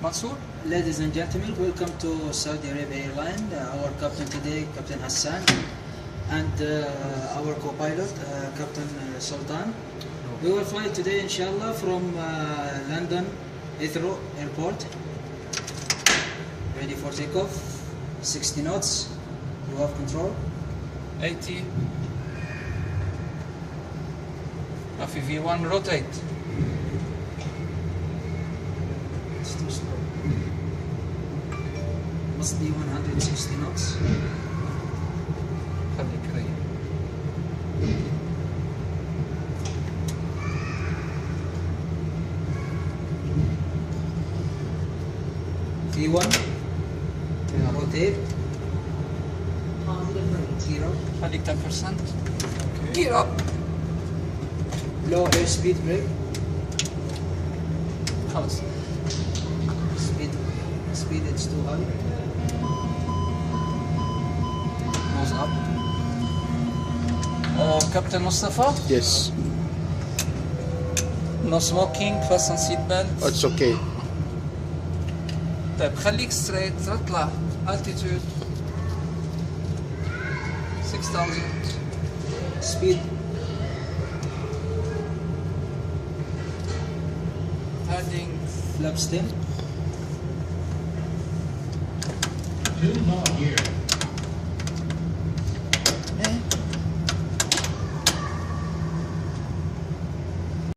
Mansour? Ladies and gentlemen, welcome to Saudi Arabia Airlines. Our captain today, Captain Hassan, and our co-pilot, Captain Sultan. We will fly today, inshallah, from London Heathrow Airport. Ready for takeoff. 60 knots. You have control. 80. في V1 rotate. It's too slow. Must be 160 knots. خليك ريح. V1. Rotate. Gear up. خليك 10%. Gear up. Low airspeed brake. خلص. Speed it's too high. Nose up. Captain Mustafa? Yes, No smoking, fasten seat belt. it's okay. طيب خليك straight تطلع altitude 6000. Speed. Heading Flaps 10. 2 more here.